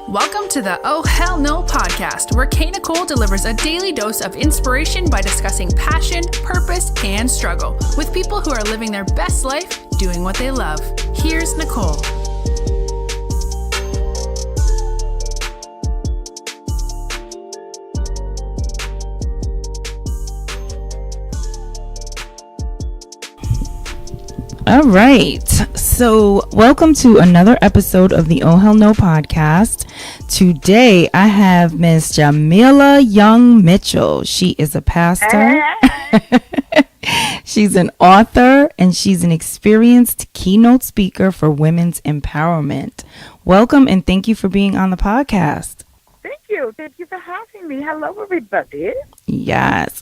Welcome to the Oh Hell No podcast, where Kay Nicole delivers a daily dose of inspiration by discussing passion, purpose, and struggle with people who are living their best life doing what they love. Here's Nicole. All right. So welcome to another episode of the Oh Hell No podcast. Today I have Miss Jameliah Young Mitchell. She is a pastor. She's an author and she's an experienced keynote speaker for women's empowerment. Welcome and thank you for being on the podcast. Thank you. Thank you for having me. Hello, everybody. Yes.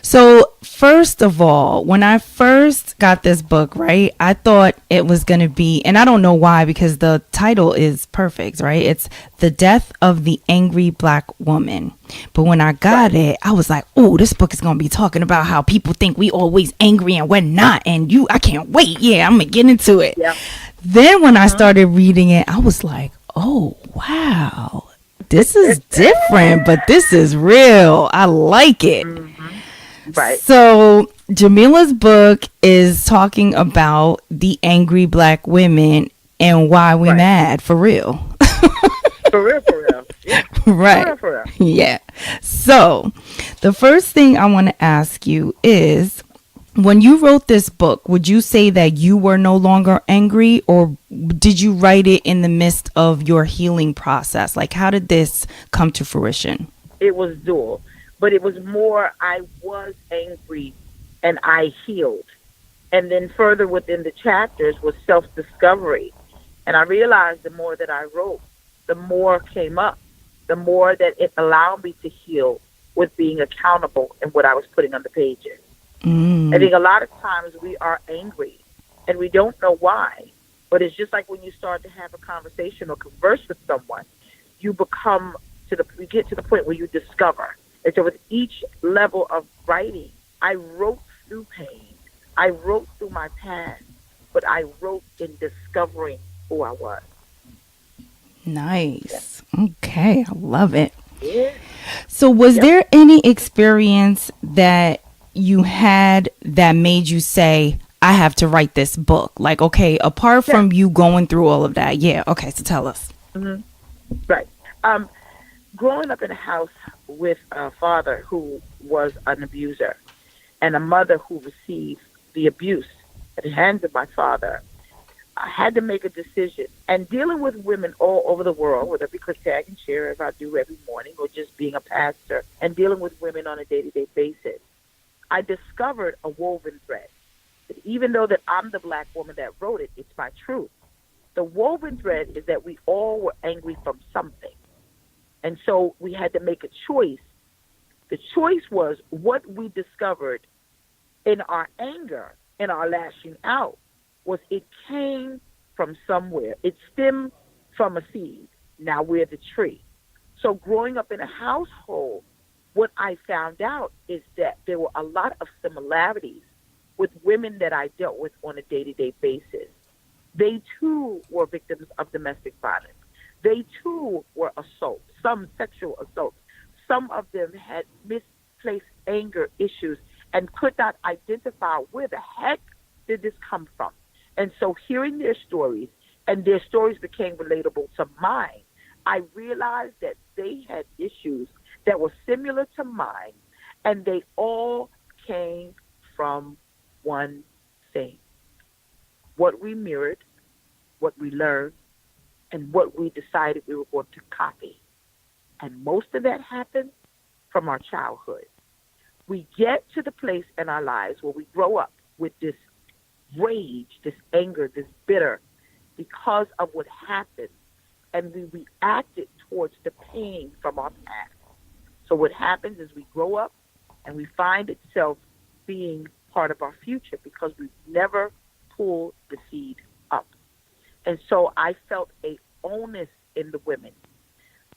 So first of all, when I first got this book, right, I thought it was going to be, and I don't know why, because the title is perfect, right? It's The Death of the Angry Black Woman. But when I got it, I was like, oh, this book is going to be talking about how people think we always angry and we're not. And I can't wait. Yeah, I'm going to get into it. Yeah. Then when I started reading it, I was like, oh, wow. This is different, but this is real. I like it. Mm-hmm. Right. So Jameliah's book is talking about the angry black women and why we mad, for real. For real. Yeah. Right. For real. Yeah. So the first thing I want to ask you is, when you wrote this book, would you say that you were no longer angry, or did you write it in the midst of your healing process? Like, how did this come to fruition? It was dual, but it was more I was angry and I healed. And then further within the chapters was self-discovery. And I realized the more that I wrote, the more came up, the more that it allowed me to heal with being accountable in what I was putting on the pages. I think a lot of times we are angry and we don't know why, but it's just like when you start to have a conversation or converse with someone, you get to the point where you discover. And so with each level of writing, I wrote through pain. I wrote through my past, but I wrote in discovering who I was. Nice. Yeah. Okay. I love it. Yeah. So was there any experience that you had that made you say, I have to write this book? Like, okay, apart from you going through all of that. Yeah. Okay. So tell us. Mm-hmm. Right. Growing up in a house with a father who was an abuser and a mother who received the abuse at the hands of my father, I had to make a decision. And dealing with women all over the world, whether it be tag and share as I do every morning, or just being a pastor and dealing with women on a day-to-day basis, I discovered a woven thread. That even though that I'm the black woman that wrote it, it's my truth. The woven thread is that we all were angry from something. And so we had to make a choice. The choice was what we discovered in our anger and our lashing out was it came from somewhere. It stemmed from a seed. Now we're the tree. So growing up in a household, what I found out is that there were a lot of similarities with women that I dealt with on a day-to-day basis. They too were victims of domestic violence. They too were assaults, some sexual assaults. Some of them had misplaced anger issues and could not identify where the heck did this come from. And so hearing their stories, and their stories became relatable to mine, I realized that they had issues that were similar to mine, and they all came from one thing. What we mirrored, what we learned, and what we decided we were going to copy. And most of that happened from our childhood. We get to the place in our lives where we grow up with this rage, this anger, this bitter, because of what happened, and we reacted towards the pain from our past. So what happens is we grow up and we find itself being part of our future because we've never pulled the seed up. And so I felt a onus in the women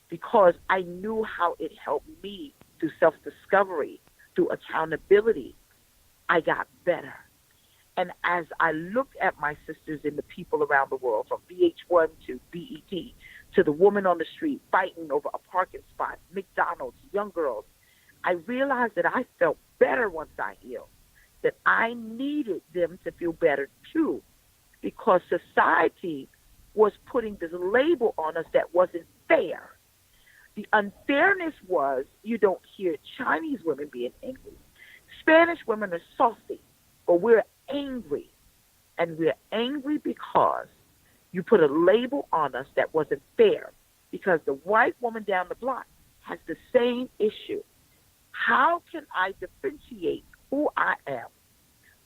because I knew how it helped me through self-discovery, through accountability. I got better. And as I looked at my sisters and the people around the world, from VH1 to BET, to the woman on the street fighting over a parking spot, McDonald's, young girls, I realized that I felt better once I healed, that I needed them to feel better too, because society was putting this label on us that wasn't fair. The unfairness was, you don't hear Chinese women being angry. Spanish women are saucy, but we're angry. And we're angry because you put a label on us that wasn't fair, because the white woman down the block has the same issue. How can I differentiate who I am,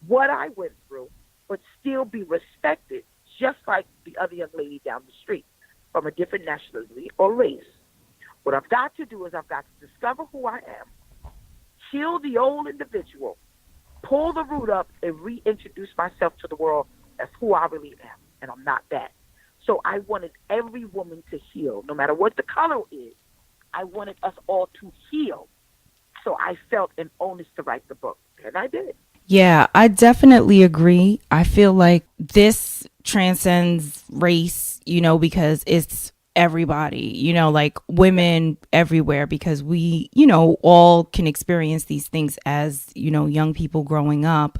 what I went through, but still be respected just like the other young lady down the street from a different nationality or race? What I've got to do is I've got to discover who I am, heal the old individual, pull the root up, and reintroduce myself to the world as who I really am, and I'm not that. So I wanted every woman to heal, no matter what the color is. I wanted us all to heal. So I felt an onus to write the book, and I did. Yeah, I definitely agree. I feel like this transcends race, because it's everybody, like women everywhere, because we, all can experience these things as, young people growing up.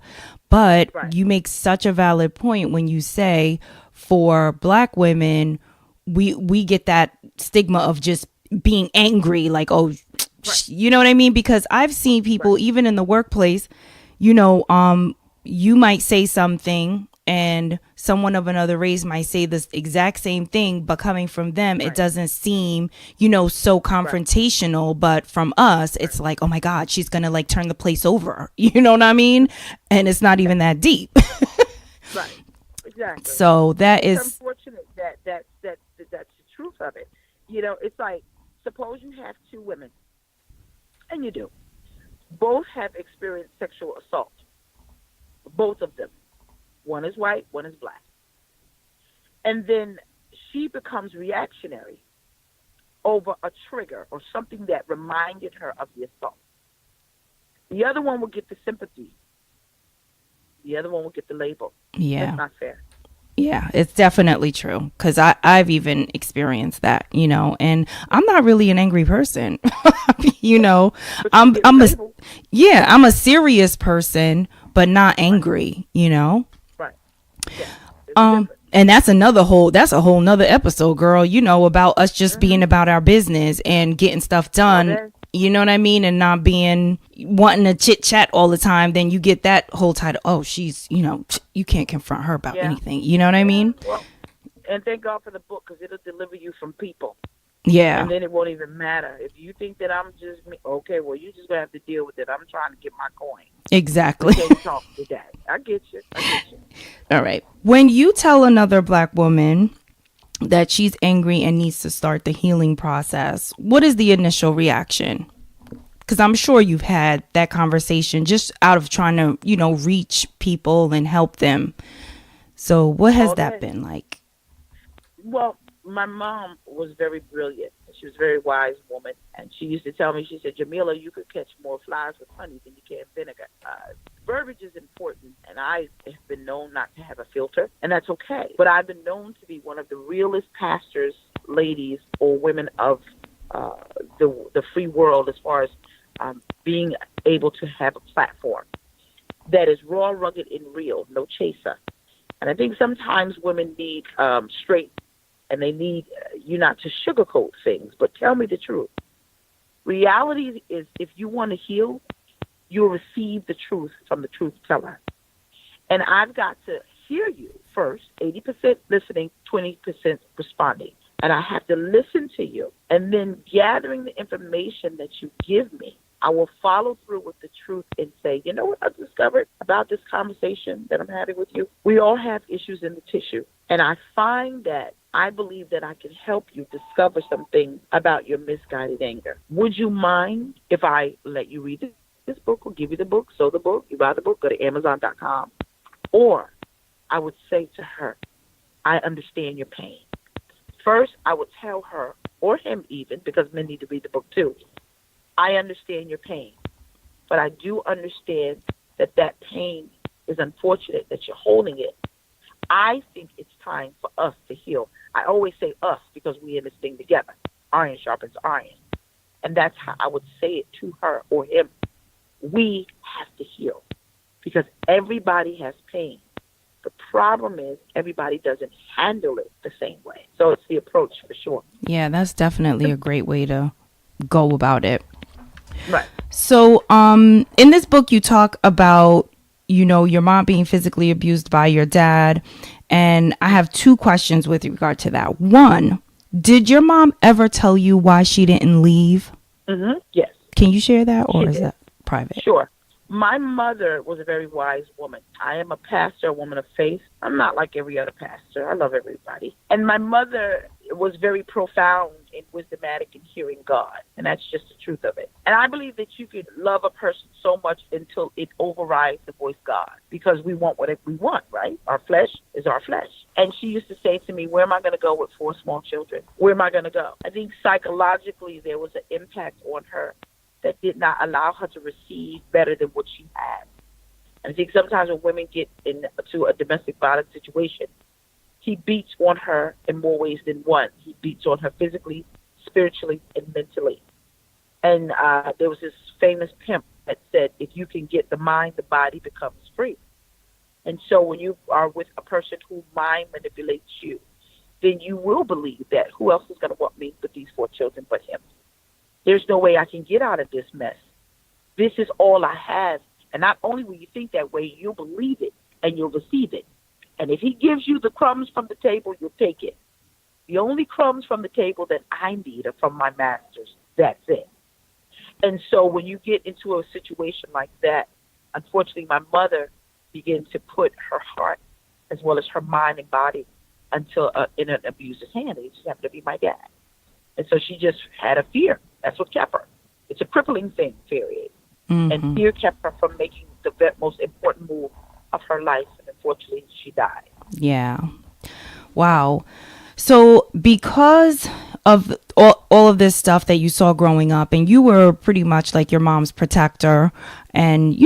But Right. You make such a valid point when you say for Black women, we get that stigma of just being angry, like, oh, Right. you know what I mean? Because I've seen people, Right. even in the workplace, you might say something and someone of another race might say this exact same thing, but coming from them, Right. it doesn't seem, so confrontational. But from us, it's like, oh my God, she's going to like turn the place over. You know what I mean? And it's not even that deep. Right. Exactly. So that It's is, unfortunate that's the truth of it. It's like, suppose you have two women, and you do. Both have experienced sexual assault. Both of them. One is white, one is Black. And then she becomes reactionary over a trigger or something that reminded her of the assault. The other one will get the sympathy. The other one will get the label. yeah. That's not fair. Yeah, it's definitely true, because I've even experienced that, and I'm not really an angry person. But you I'm get a I'm a label. I'm a serious person, but not angry, Right. Yeah. There's a difference. And that's a whole nother episode, girl, about us just being about our business and getting stuff done. Okay. You know what I mean? And not wanting to chit chat all the time. Then you get that whole title. Oh, she's, you can't confront her about Yeah. anything. You know what I mean? Well, and thank God for the book, because it'll deliver you from people. Yeah. And then it won't even matter. If you think that I'm just me, okay, well, you just going to have to deal with it. I'm trying to get my coin. Exactly. We can't talk today. I get you. All right. When you tell another Black woman that she's angry and needs to start the healing process, what is the initial reaction? Because I'm sure you've had that conversation just out of trying to, reach people and help them. So what has that been like? Well, my mom was very brilliant. She was a very wise woman. And she used to tell me, she said, Jamila, you could catch more flies with honey than you can vinegar. Verbiage is important, and I have been known not to have a filter, and that's okay. But I've been known to be one of the realest pastors, ladies, or women of the free world, as far as being able to have a platform that is raw, rugged, and real, no chaser. And I think sometimes women need straight, and they need you not to sugarcoat things, but tell me the truth. Reality is, if you want to heal, you'll receive the truth from the truth teller. And I've got to hear you first, 80% listening, 20% responding. And I have to listen to you. And then gathering the information that you give me, I will follow through with the truth and say, you know what I've discovered about this conversation that I'm having with you? We all have issues in the tissue. And I find that I believe that I can help you discover something about your misguided anger. Would you mind if I let you read this book, or give you the book, sell the book, you buy the book, go to Amazon.com? Or I would say to her, I understand your pain. First, I would tell her, or him even, because men need to read the book too, I understand your pain, but I do understand that pain is unfortunate that you're holding it. I think it's time for us to heal. I always say us because we're in this thing together. Iron sharpens iron. And that's how I would say it to her or him. We have to heal because everybody has pain. The problem is everybody doesn't handle it the same way. So it's the approach for sure. Yeah, that's definitely a great way to go about it. Right. So in this book, you talk about, your mom being physically abused by your dad. And I have two questions with regard to that. One, did your mom ever tell you why she didn't leave? Mm-hmm. Yes. Can you share that, or She is did. that private? Sure. My mother was a very wise woman. I am a pastor, a woman of faith. I'm not like every other pastor. I love everybody. And my mother was very profound and wisdomatic in hearing God. And that's just the truth of it. And I believe that you could love a person so much until it overrides the voice God. Because we want what we want, right? Our flesh is our flesh. And she used to say to me, where am I going to go with 4 small children? Where am I going to go? I think psychologically there was an impact on her that did not allow her to receive better than what she had. And I think sometimes when women get into a domestic violence situation, he beats on her in more ways than one. He beats on her physically, spiritually, and mentally. And there was this famous pimp that said, if you can get the mind, the body becomes free. And so when you are with a person who mind manipulates you, then you will believe that who else is going to want me with these 4 children but him? There's no way I can get out of this mess. This is all I have. And not only will you think that way, you'll believe it and you'll receive it. And if he gives you the crumbs from the table, you'll take it. The only crumbs from the table that I need are from my masters. That's it. And so when you get into a situation like that, unfortunately, my mother began to put her heart as well as her mind and body until in an abuser's hand. It just happened to be my dad. And so she just had a fear. That's what kept her. It's a crippling thing, period. Mm-hmm. And fear kept her from making the most important move of her life. And unfortunately, she died. Yeah. Wow. So because of all of this stuff that you saw growing up, and you were pretty much like your mom's protector, and,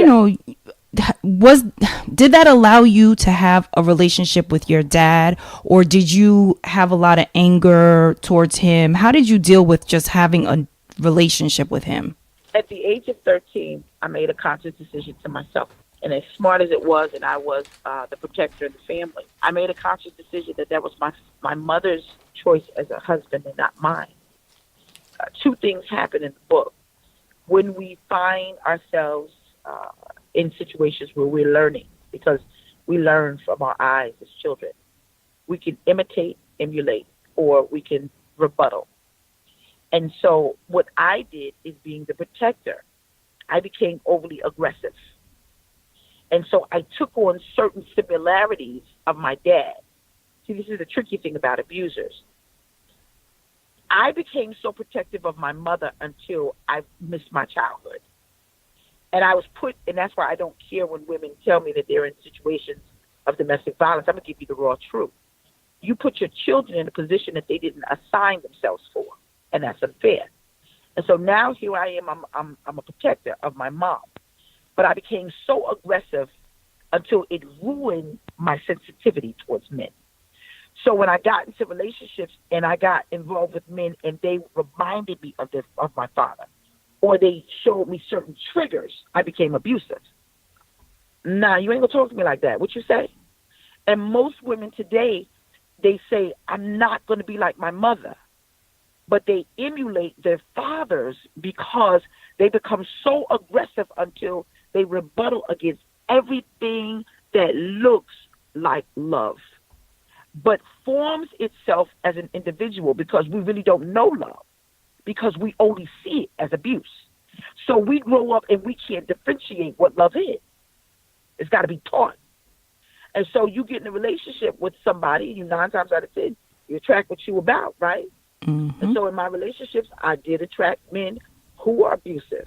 did that allow you to have a relationship with your dad, or did you have a lot of anger towards him? How did you deal with just having a relationship with him? At the age of 13, I made a conscious decision to myself. And as smart as it was, and I was the protector of the family, I made a conscious decision that was my mother's choice as a husband and not mine. 2 things happen in the book. When we find ourselves in situations where we're learning, because we learn from our eyes as children, we can imitate, emulate, or we can rebuttal. And so what I did is, being the protector, I became overly aggressive. And so I took on certain similarities of my dad. See, this is the tricky thing about abusers. I became so protective of my mother until I missed my childhood. And I was and that's why I don't care when women tell me that they're in situations of domestic violence. I'm going to give you the raw truth. You put your children in a position that they didn't assign themselves for. And that's unfair. And so now here I am, I'm a protector of my mom. But I became so aggressive until it ruined my sensitivity towards men. So when I got into relationships and I got involved with men and they reminded me of my father, or they showed me certain triggers, I became abusive. Nah, you ain't gonna talk to me like that. What you say? And most women today, they say, I'm not gonna be like my mother. But they emulate their fathers because they become so aggressive until they rebuttal against everything that looks like love, but forms itself as an individual, because we really don't know love, because we only see it as abuse. So we grow up and we can't differentiate what love is. It's got to be taught. And so you get in a relationship with somebody, you 9 times out of 10, you attract what you about, right? Mm-hmm. And so in my relationships, I did attract men who are abusive.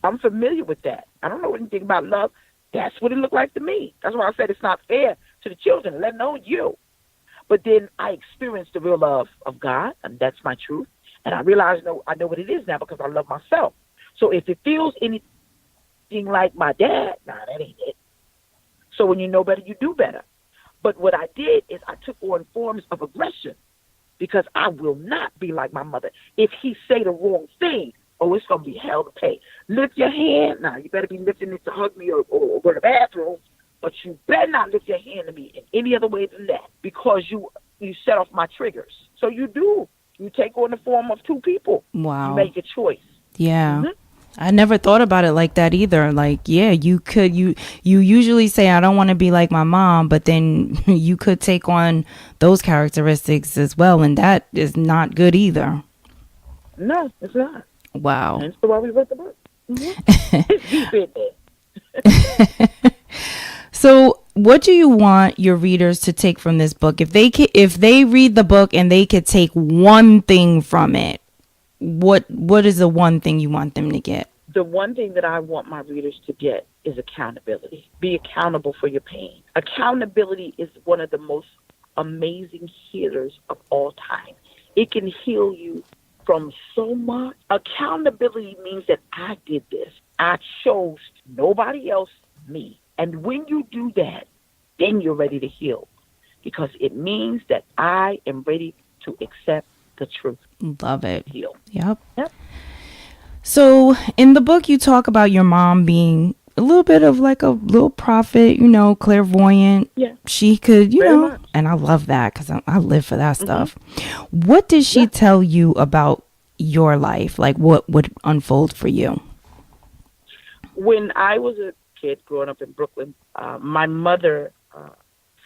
I'm familiar with that. I don't know anything about love. That's what it looked like to me. That's why I said it's not fair to the children, let alone you. But then I experienced the real love of God, and that's my truth. And I realize I know what it is now because I love myself. So if it feels anything like my dad, nah, that ain't it. So when you know better, you do better. But what I did is I took on forms of aggression because I will not be like my mother. If he say the wrong thing, oh, it's going to be hell to pay. Lift your hand. Now, you better be lifting it to hug me or go to the bathroom. But you better not lift your hand to me in any other way than that because you set off my triggers. So you do. You take on the form of two people. Wow. You make a choice. Yeah. Mm-hmm. I never thought about it like that either. Like, yeah, you usually say, I don't want to be like my mom, but then you could take on those characteristics as well. And that is not good either. No, it's not. Wow. And that's why we wrote the book. Mm-hmm. It's deep in there. So what do you want your readers to take from this book? If they read the book and they could take one thing from it, what is the one thing you want them to get? The one thing that I want my readers to get is accountability. Be accountable for your pain. Accountability is one of the most amazing healers of all time. It can heal you from so much. Accountability means that I did this. I chose nobody else, me. And when you do that, then you're ready to heal because it means that I am ready to accept the truth. Love it. Heal. Yep. So in the book, you talk about your mom being a little bit of like a little prophet, clairvoyant. Yeah. She could, Very much. and I love that because I live for that stuff. What did she tell you about your life? Like what would unfold for you? When I was a kid growing up in Brooklyn, my mother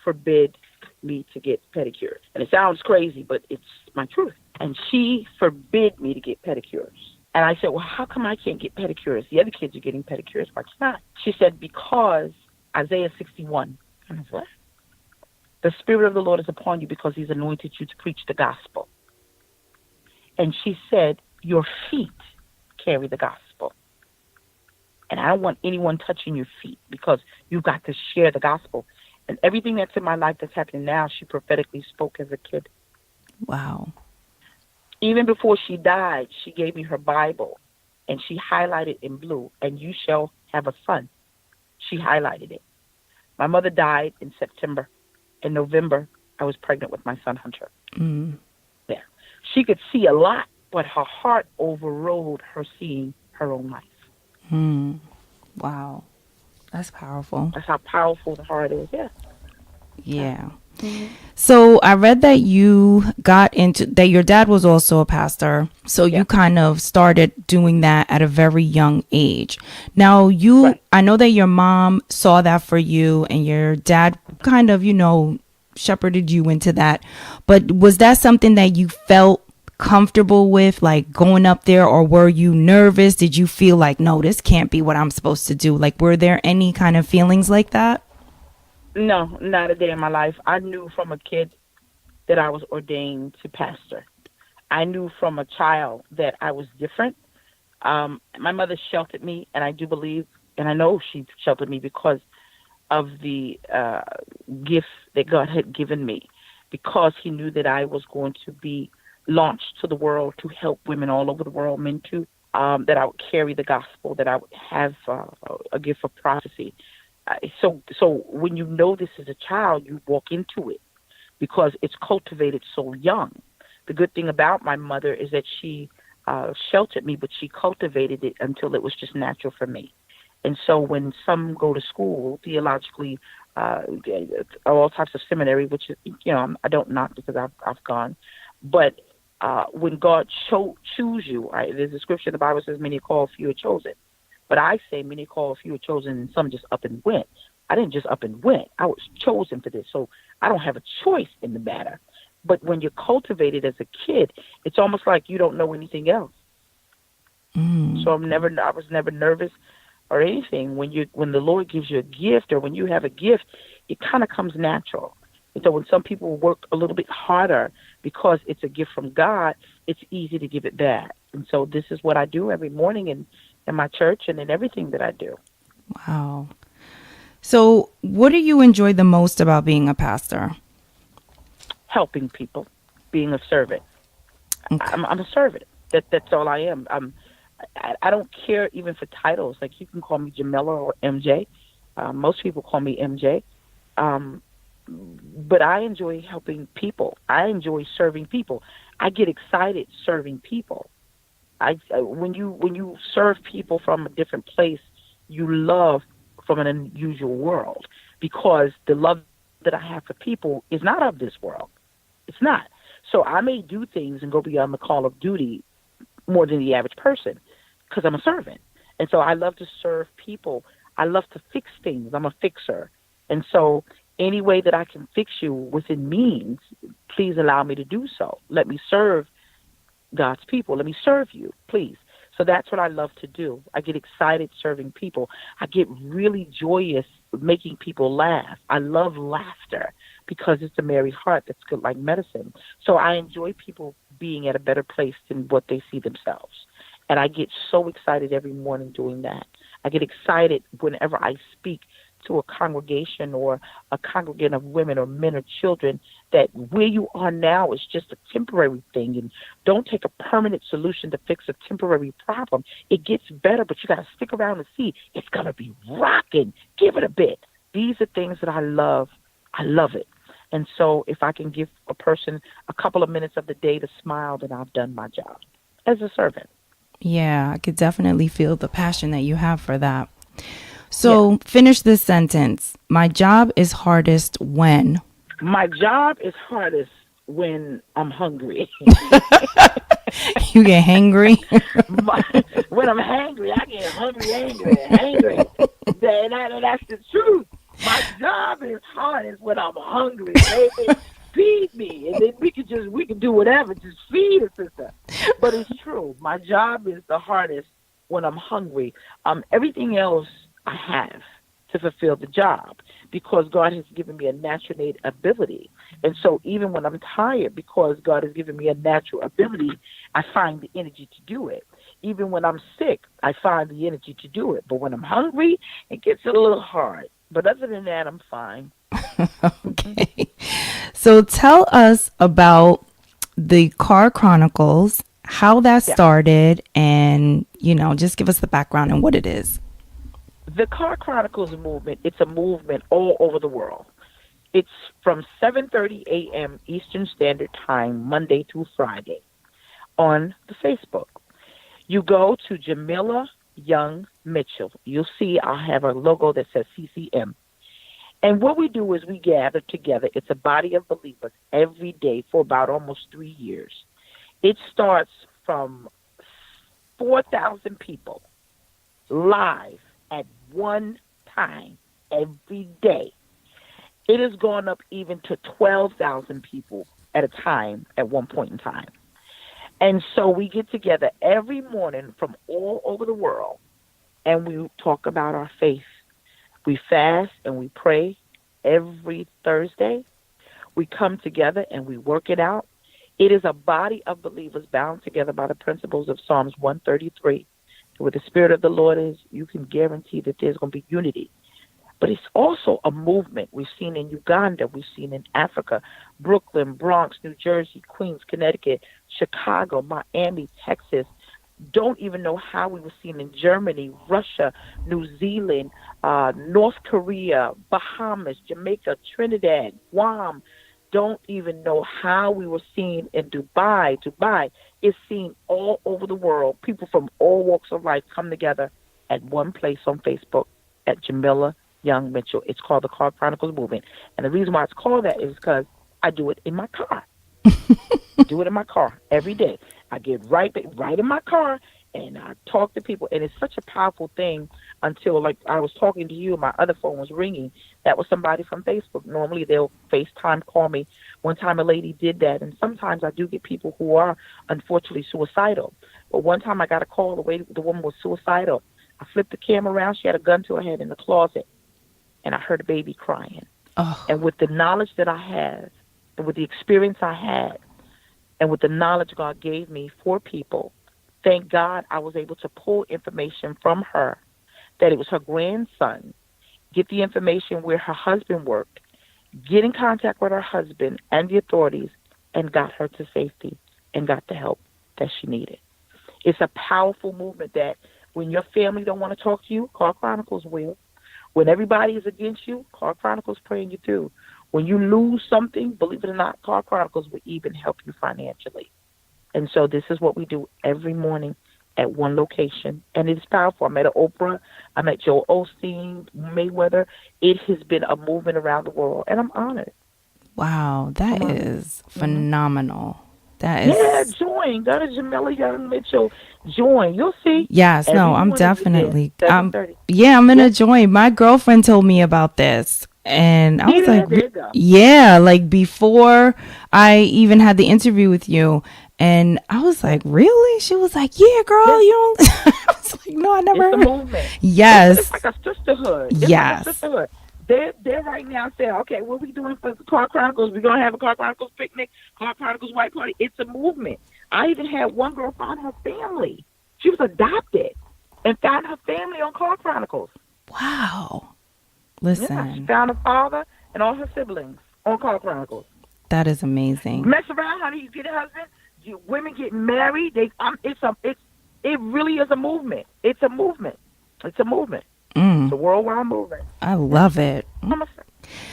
forbid me to get pedicures. And it sounds crazy, but it's my truth. And she forbid me to get pedicures. And I said, well, how come I can't get pedicures? The other kids are getting pedicures. Why can't I? She said, because Isaiah 61. And I said, what? The Spirit of the Lord is upon you because he's anointed you to preach the gospel. And she said, your feet carry the gospel. And I don't want anyone touching your feet because you've got to share the gospel. And everything that's in my life that's happening now, she prophetically spoke as a kid. Wow. Even before she died, she gave me her Bible, and she highlighted in blue, and you shall have a son. She highlighted it. My mother died in September. In November, I was pregnant with my son, Hunter. Mm. Yeah. She could see a lot, but her heart overrode her seeing her own life. Mm. Wow. That's powerful. That's how powerful the heart is, yeah. Yeah. Mm-hmm. So I read that you got into that your dad was also a pastor. So you kind of started doing that at a very young age. Now I know that your mom saw that for you and your dad kind of, shepherded you into that. But was that something that you felt comfortable with, like going up there, or were you nervous? Did you feel like, no, this can't be what I'm supposed to do? Like, were there any kind of feelings like that? No, not a day in my life. I knew from a kid that I was ordained to pastor. I knew from a child that I was different. My mother sheltered me, and I do believe, and I know she sheltered me because of the gift that God had given me, because he knew that I was going to be launched to the world to help women all over the world, men too, that I would carry the gospel, that I would have a gift of prophecy. So when you know this as a child, you walk into it because it's cultivated so young. The good thing about my mother is that she sheltered me, but she cultivated it until it was just natural for me. And so when some go to school, theologically, all types of seminary, which is, I don't knock because I've gone, but when God choose you, right? There's a scripture in the Bible says, many are called, few are chosen. But I say many called, few are chosen, and some just up and went. I didn't just up and went. I was chosen for this. So I don't have a choice in the matter. But when you're cultivated as a kid, it's almost like you don't know anything else. So I was never nervous or anything. When the Lord gives you a gift, or when you have a gift, it kind of comes natural. And so when some people work a little bit harder because it's a gift from God, it's easy to give it back. And so this is what I do every morning in my church and in everything that I do. Wow. So what do you enjoy the most about being a pastor? Helping people, being a servant. Okay. I'm a servant. That's all I am. I don't care even for titles. Like, you can call me Jameliah or MJ. Most people call me MJ. Um, but I enjoy helping people. I enjoy serving people. I get excited serving people. When you serve people from a different place, you love from an unusual world, because the love that I have for people is not of this world. It's not. So I may do things and go beyond the call of duty more than the average person, because I'm a servant. And so I love to serve people. I love to fix things. I'm a fixer. And so any way that I can fix you within means, please allow me to do so. Let me serve God's people. Let me serve you, please. So that's what I love to do. I get excited serving people. I get really joyous making people laugh. I love laughter because it's a merry heart that's good like medicine. So I enjoy people being at a better place than what they see themselves. And I get so excited every morning doing that. I get excited whenever I speak to a congregation or a congregation of women or men or children, that where you are now is just a temporary thing, and don't take a permanent solution to fix a temporary problem. It gets better, but you got to stick around and see. It's going to be rocking. Give it a bit. These are things that I love. I love it. And so if I can give a person a couple of minutes of the day to smile, then I've done my job as a servant. Yeah, I could definitely feel the passion that you have for that. So Finish this sentence. My job is hardest when? My job is hardest when I'm hungry. You get hangry? When I'm hungry, I get hungry. That's the truth. My job is hardest when I'm hungry, baby. Feed me, and then we can do whatever. Just feed us, sister. But it's true. My job is the hardest when I'm hungry. Everything else I have to fulfill the job, because God has given me a natural innate ability. And so even when I'm tired, because God has given me a natural ability, I find the energy to do it. Even when I'm sick, I find the energy to do it. But when I'm hungry, it gets a little hard. But other than that, I'm fine. Okay. So tell us about the Car Chronicles, how that started, and, just give us the background and what it is. The Car Chronicles Movement, it's a movement all over the world. It's from 7:30 a.m. Eastern Standard Time, Monday through Friday, on the Facebook. You go to Jameliah Young Mitchell. You'll see I have a logo that says CCM. And what we do is we gather together. It's a body of believers every day for about almost 3 years. It starts from 4,000 people live at one time every day. It has gone up even to 12,000 people at a time at one point in time. And so we get together every morning from all over the world, and we talk about our faith. We fast and we pray every Thursday. We come together and we work it out. It is a body of believers bound together by the principles of Psalms 133. Where the Spirit of the Lord is, you can guarantee that there's going to be unity. But it's also a movement we've seen in Uganda, we've seen in Africa, Brooklyn, Bronx, New Jersey, Queens, Connecticut, Chicago, Miami, Texas. Don't even know how we were seen in Germany, Russia, New Zealand, North Korea, Bahamas, Jamaica, Trinidad, Guam. Don't even know how we were seen in Dubai. Dubai is seen all over the world. People from all walks of life come together at one place on Facebook at Jameliah Young Mitchell. It's called the Car Chronicles Movement. And the reason why it's called that is because I do it in my car. Do it in my car every day. I get right in my car and I talk to people. And it's such a powerful thing until, like, I was talking to you and my other phone was ringing. That was somebody from Facebook. Normally they'll FaceTime call me. One time a lady did that. And sometimes I do get people who are unfortunately suicidal. But one time I got a call, the woman was suicidal. I flipped the camera around. She had a gun to her head in the closet. And I heard a baby crying. Oh. And with the knowledge that I have, and with the experience I had, and with the knowledge God gave me for people, thank God I was able to pull information from her that it was her grandson, get the information where her husband worked, get in contact with her husband and the authorities, and got her to safety and got the help that she needed. It's a powerful movement that when your family don't want to talk to you, Car Chronicles will. When everybody is against you, Car Chronicles praying you through. When you lose something, believe it or not, Car Chronicles will even help you financially. And so this is what we do every morning at one location. And it's powerful. I met Oprah. I met Joel Osteen, Mayweather. It has been a movement around the world, and I'm honored. Wow, that is phenomenal. That Yeah, is. join. Go to Jameliah Mitchell. Join. You'll see. Yes, Every no, I'm morning we definitely. did, 7:30. Yeah, I'm gonna join. My girlfriend told me about this, and I was like, There you go. yeah, like before I even had the interview with you, and I was like, really? She was like, yeah, girl, you don't. I was like, no, I never. It's a movement. Yes. It's like a sisterhood. It's Yes. like a sisterhood. They're right now saying, okay, what are we doing for the Car Chronicles? We're going to have a Car Chronicles picnic, Car Chronicles White Party. It's a movement. I even had one girl find her family. She was adopted and found her family on Car Chronicles. Wow. Yeah, she Listen, found her father and all her siblings on Car Chronicles. that is amazing. Mess around, honey. You get a husband. Women get married. It really is a movement. It's a movement. It's a movement. It's a worldwide movement. I love it.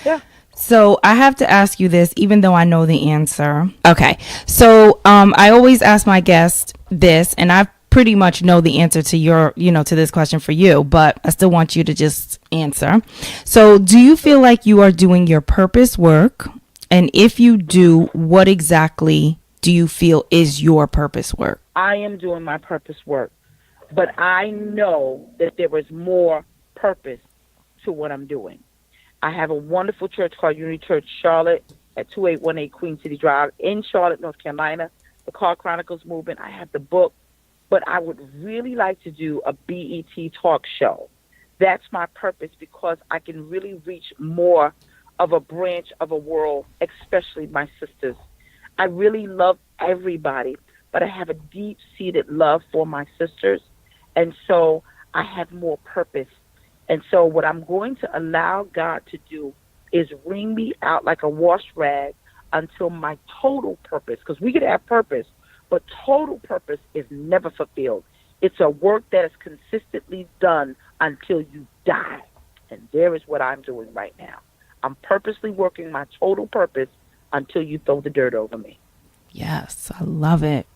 Yeah. So I have to ask you this, even though I know the answer. Okay. So I always ask my guests this, and I pretty much know the answer to to this question for you, but I still want you to just answer. So do you feel like you are doing your purpose work? And if you do, what exactly do you feel is your purpose work? I am doing my purpose work, but I know that there is more purpose to what I'm doing. I have a wonderful church called Unity Church Charlotte at 2818 Queen City Drive in Charlotte, North Carolina, the Car Chronicles Movement. I have the book, but I would really like to do a BET talk show. That's my purpose because I can really reach more of a branch of a world, especially my sisters. I really love everybody, but I have a deep-seated love for my sisters, and so I have more purpose. And so what I'm going to allow God to do is wring me out like a wash rag until my total purpose, because we could have purpose, but total purpose is never fulfilled. It's a work that is consistently done until you die. And there is what I'm doing right now. I'm purposely working my total purpose until you throw the dirt over me. Yes, I love it.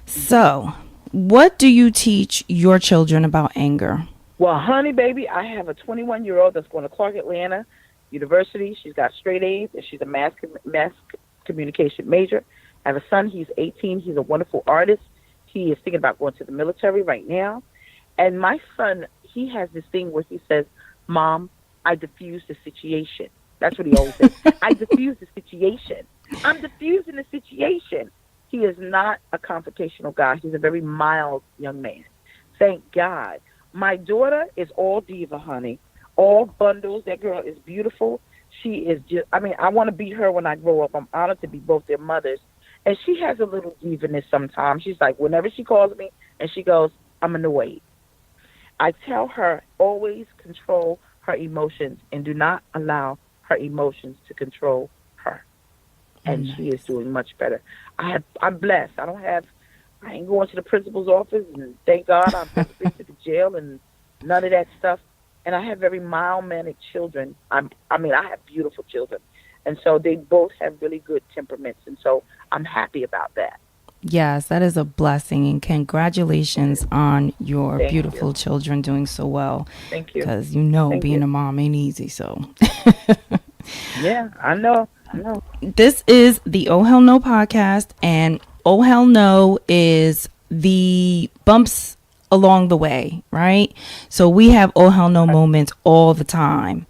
So, what do you teach your children about anger? Well, honey, baby, I have a 21-year-old that's going to Clark Atlanta University. She's got straight A's, and she's a mass communication major. I have a son. He's 18. He's a wonderful artist. He is thinking about going to the military right now. And my son, he has this thing where he says, Mom, I diffuse the situation. That's what he always says. I diffuse the situation. I'm diffusing the situation. He is not a confrontational guy. He's a very mild young man. Thank God. My daughter is all diva, honey. All bundles. That girl is beautiful. She is just, I want to be her when I grow up. I'm honored to be both their mothers. And she has a little divaness sometimes. She's like, whenever she calls me and she goes, I'm annoyed. I tell her, always control her emotions and do not allow her emotions to control her. And she is doing much better. I'm blessed. I ain't going to the principal's office, and thank God I've never been to the jail and none of that stuff. And I have very mild-mannered children. I have beautiful children. And so they both have really good temperaments. And so I'm happy about that. Yes, that is a blessing. And congratulations on your beautiful children doing so well. Thank you. Because being a mom ain't easy. So yeah, I know. This is the Oh Hell No podcast. And Oh Hell No is the bumps along the way, right? So we have Oh Hell No moments all the time.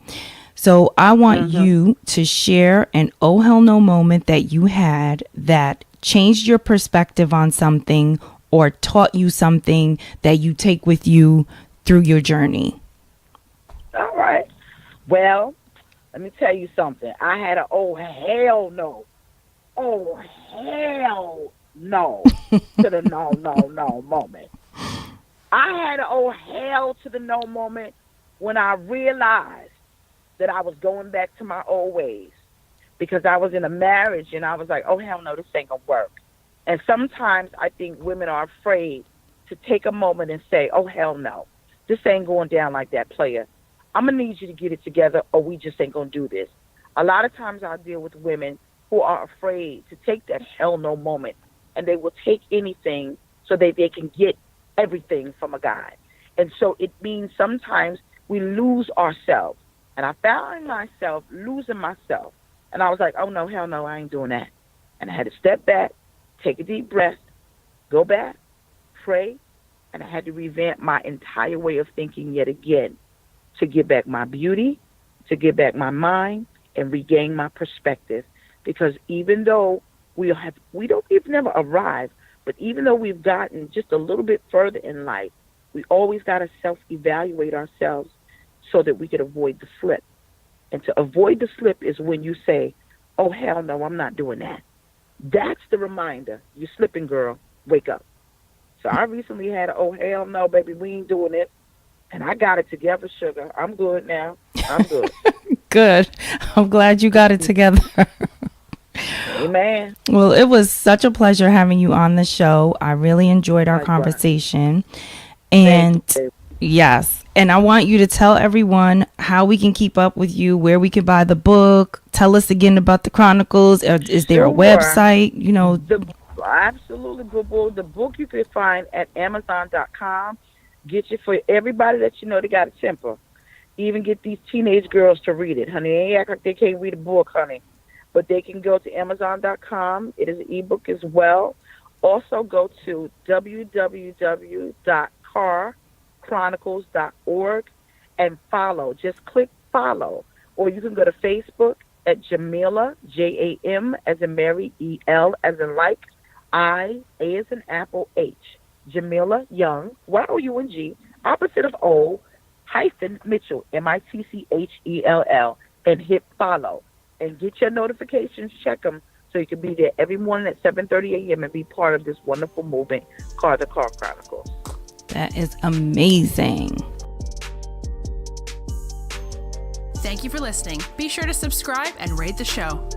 So I want you to share an Oh Hell No moment that you had that changed your perspective on something or taught you something that you take with you through your journey. All right. Well, let me tell you something. I had a oh hell no. Oh hell no to the no moment. I had a oh hell to the no moment when I realized that I was going back to my old ways, because I was in a marriage and I was like, oh, hell no, this ain't going to work. And sometimes I think women are afraid to take a moment and say, oh, hell no, this ain't going down like that, player. I'm going to need you to get it together or we just ain't going to do this. A lot of times I deal with women who are afraid to take that hell no moment, and they will take anything so that they can get everything from a guy. And so it means sometimes we lose ourselves. And I found myself losing myself. And I was like, oh, no, hell no, I ain't doing that. And I had to step back, take a deep breath, go back, pray, and I had to revamp my entire way of thinking yet again to get back my beauty, to get back my mind, and regain my perspective. Because even though we've never arrived, but even though we've gotten just a little bit further in life, we always got to self-evaluate ourselves so that we could avoid the slip. And to avoid the slip is when you say, oh, hell no, I'm not doing that. That's the reminder. You're slipping, girl. Wake up. So I recently had oh, hell no, baby, we ain't doing it. And I got it together, sugar. I'm good now. I'm good. Good. I'm glad you got it together. Amen. Well, it was such a pleasure having you on the show. I really enjoyed our conversation. And yes, and I want you to tell everyone how we can keep up with you, where we can buy the book. Tell us again about the Chronicles. Is there a website? You know, absolutely, boo-boo. The book you can find at Amazon.com. Get you for everybody that you know they got a temper. Even get these teenage girls to read it, honey. They ain't act like they can't read a book, honey. But they can go to Amazon.com. It is an ebook as well. Also go to www.carchronicles.org and follow. Just click follow. Or you can go to Facebook at Jameliah, Jam as in Mary, El as in like, I, A as in apple, H. Jameliah Young, Y-O-U-N-G, opposite of O, hyphen Mitchell, M-I-T-C-H-E-L-L, and hit follow. And get your notifications, check them, so you can be there every morning at 7:30 a.m. and be part of this wonderful movement called the Car Chronicles. That is amazing. Thank you for listening. Be sure to subscribe and rate the show.